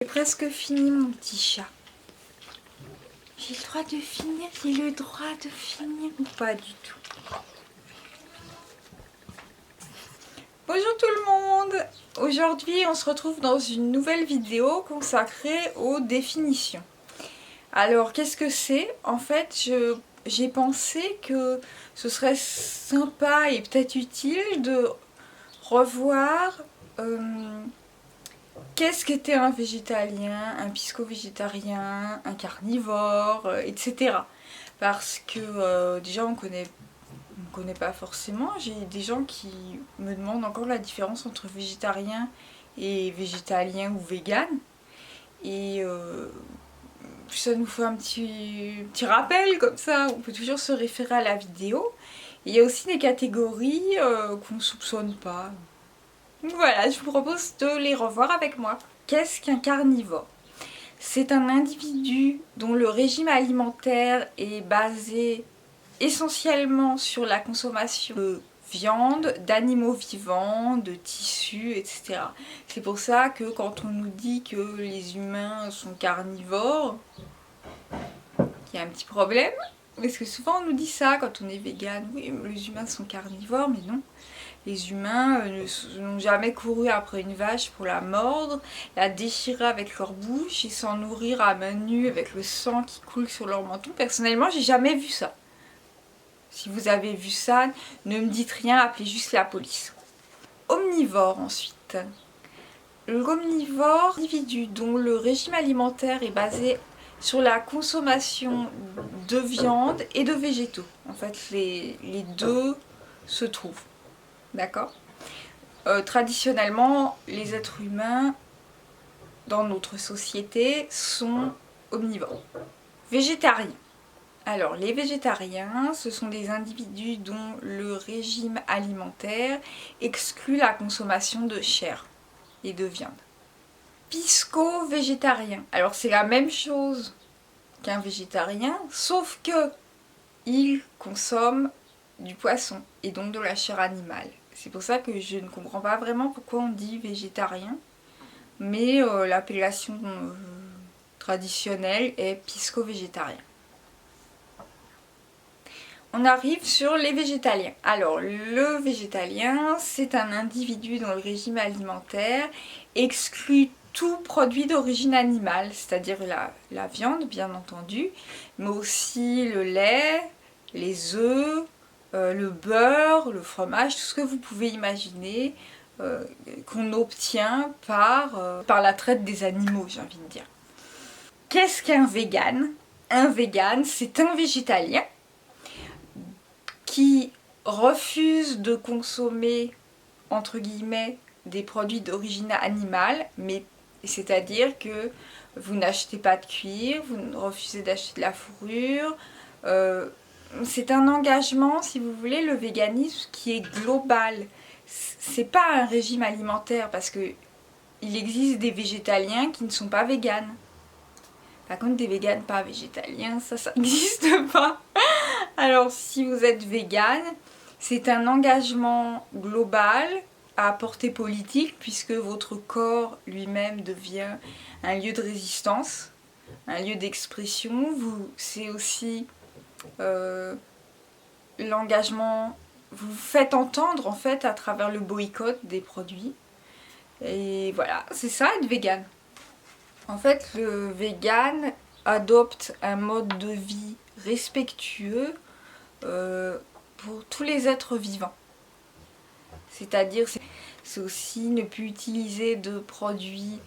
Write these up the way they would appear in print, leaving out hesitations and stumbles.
J'ai presque fini mon petit chat. J'ai le droit de finir, j'ai le droit de finir ou pas du tout. Bonjour tout le monde. Aujourd'hui on se retrouve dans une nouvelle vidéo consacrée aux définitions. Alors qu'est-ce que c'est? En fait j'ai pensé que ce serait sympa et peut-être utile de revoir qu'est-ce qu'était un végétalien, un pisco-végétarien, un carnivore, etc. Parce que déjà on connaît pas forcément. J'ai des gens qui me demandent encore la différence entre végétarien et végétalien ou vegan. Et ça nous fait un petit rappel comme ça. On peut toujours se référer à la vidéo. Et il y a aussi des catégories qu'on ne soupçonne pas. Donc voilà, je vous propose de les revoir avec moi. Qu'est-ce qu'un carnivore? C'est un individu dont le régime alimentaire est basé essentiellement sur la consommation de viande, d'animaux vivants, de tissus, etc. C'est pour ça que quand on nous dit que les humains sont carnivores, il y a un petit problème. Parce que souvent on nous dit ça quand on est vegan. Oui, les humains sont carnivores, mais non. Les humains n'ont jamais couru après une vache pour la mordre, la déchirer avec leur bouche et s'en nourrir à main nue avec le sang qui coule sur leur menton. Personnellement, j'ai jamais vu ça. Si vous avez vu ça, ne me dites rien, appelez juste la police. Omnivore ensuite. L'omnivore, individu dont le régime alimentaire est basé sur la consommation de viande et de végétaux. En fait, les deux se trouvent. D'accord? Traditionnellement, les êtres humains dans notre société sont omnivores. Végétariens. Alors, les végétariens, ce sont des individus dont le régime alimentaire exclut la consommation de chair et de viande. Pisco-végétarien. Alors, c'est la même chose qu'un végétarien, sauf que il consomme du poisson et donc de la chair animale. C'est pour ça que je ne comprends pas vraiment pourquoi on dit végétarien, mais l'appellation traditionnelle est pisco-végétarien. On arrive sur les végétaliens. Alors, le végétalien, c'est un individu dont le régime alimentaire exclut tout produit d'origine animale, c'est-à-dire la viande, bien entendu, mais aussi le lait, les œufs, le beurre, le fromage, tout ce que vous pouvez imaginer qu'on obtient par la traite des animaux, j'ai envie de dire. Qu'est-ce qu'un vegan? Un vegan, c'est un végétalien qui refuse de consommer, entre guillemets, des produits d'origine animale, mais c'est-à-dire que vous n'achetez pas de cuir, vous refusez d'acheter de la fourrure. C'est un engagement, si vous voulez, le véganisme qui est global. C'est pas un régime alimentaire parce que il existe des végétaliens qui ne sont pas véganes. Par contre, des véganes pas végétaliens, ça n'existe pas. Alors, si vous êtes végane, c'est un engagement global à portée politique puisque votre corps lui-même devient un lieu de résistance, un lieu d'expression. C'est aussi l'engagement, vous vous faites entendre en fait à travers le boycott des produits. Et voilà, c'est ça être vegan. En fait, le vegan adopte un mode de vie respectueux pour tous les êtres vivants. C'est-à-dire, c'est aussi ne plus utiliser de produits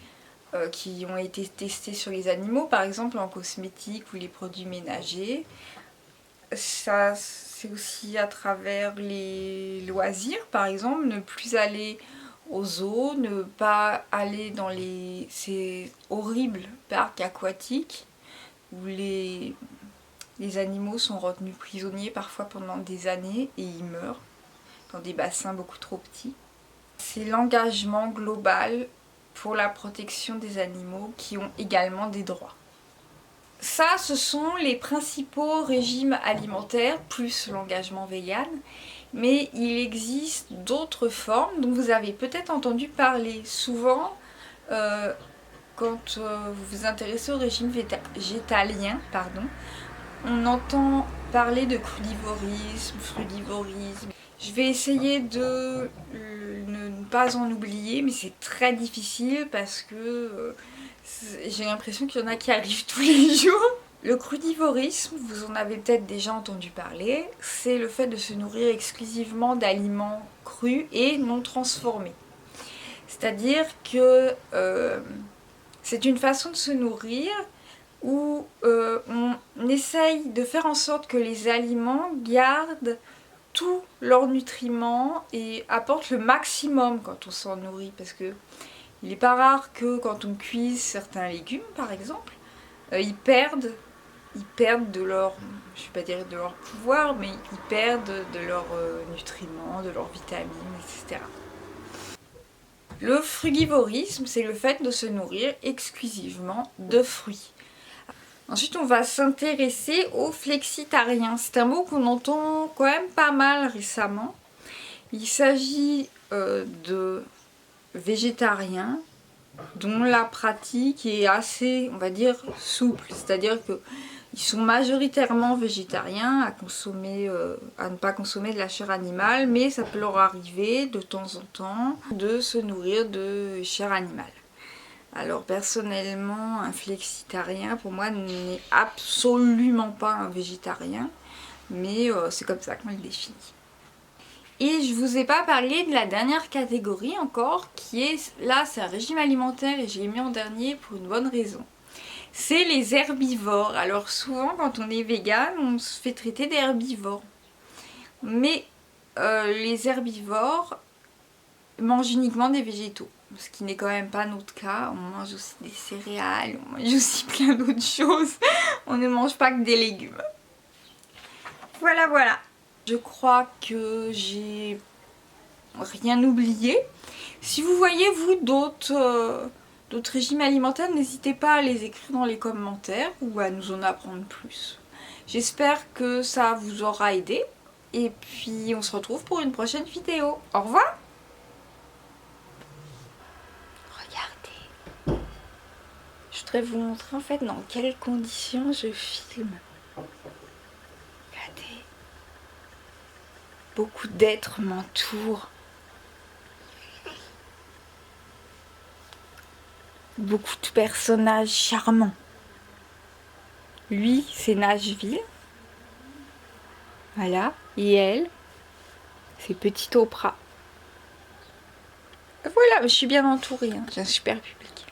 qui ont été testés sur les animaux, par exemple en cosmétique ou les produits ménagers. Ça, c'est aussi à travers les loisirs, par exemple, ne plus aller aux zoos, ne pas aller dans ces horribles parcs aquatiques où les animaux sont retenus prisonniers parfois pendant des années et ils meurent dans des bassins beaucoup trop petits. C'est l'engagement global pour la protection des animaux qui ont également des droits. Ça, ce sont les principaux régimes alimentaires, plus l'engagement vegan. Mais il existe d'autres formes dont vous avez peut-être entendu parler. Souvent, quand vous vous intéressez au régime végétalien, pardon, on entend parler de crudivorisme, frugivorisme. Je vais essayer de ne pas en oublier, mais c'est très difficile parce que j'ai l'impression qu'il y en a qui arrivent tous les jours. Le crudivorisme, vous en avez peut-être déjà entendu parler, c'est le fait de se nourrir exclusivement d'aliments crus et non transformés. C'est-à-dire que c'est une façon de se nourrir où on essaye de faire en sorte que les aliments gardent tous leurs nutriments et apportent le maximum quand on s'en nourrit. Parce que il n'est pas rare que quand on cuise certains légumes, par exemple, ils perdent de leur, je ne vais pas dire de leur pouvoir, mais ils perdent de leurs nutriments, de leurs vitamines, etc. Le frugivorisme, c'est le fait de se nourrir exclusivement de fruits. Ensuite, on va s'intéresser aux flexitariens. C'est un mot qu'on entend quand même pas mal récemment. Il s'agit de végétariens dont la pratique est assez, on va dire, souple. C'est-à-dire qu'ils sont majoritairement végétariens à ne pas consommer de la chair animale, mais ça peut leur arriver de temps en temps de se nourrir de chair animale. Alors personnellement, un flexitarien pour moi n'est absolument pas un végétarien, mais c'est comme ça qu'on le définit. Et je vous ai pas parlé de la dernière catégorie encore, qui est, là c'est un régime alimentaire et j'ai mis en dernier pour une bonne raison. C'est les herbivores. Alors souvent quand on est vegan, on se fait traiter d'herbivores. Mais les herbivores mangent uniquement des végétaux. Ce qui n'est quand même pas notre cas, on mange aussi des céréales, on mange aussi plein d'autres choses, on ne mange pas que des légumes. Voilà, voilà. Je crois que j'ai rien oublié. Si vous voyez, vous, d'autres régimes alimentaires, n'hésitez pas à les écrire dans les commentaires ou à nous en apprendre plus. J'espère que ça vous aura aidé. Et puis, on se retrouve pour une prochaine vidéo. Au revoir! Je voudrais vous montrer en fait dans quelles conditions je filme. Regardez. Beaucoup d'êtres m'entourent. Beaucoup de personnages charmants. Lui, c'est Nashville. Voilà. Et elle, c'est Petite Oprah. Voilà, je suis bien entourée. Hein. J'ai un super public.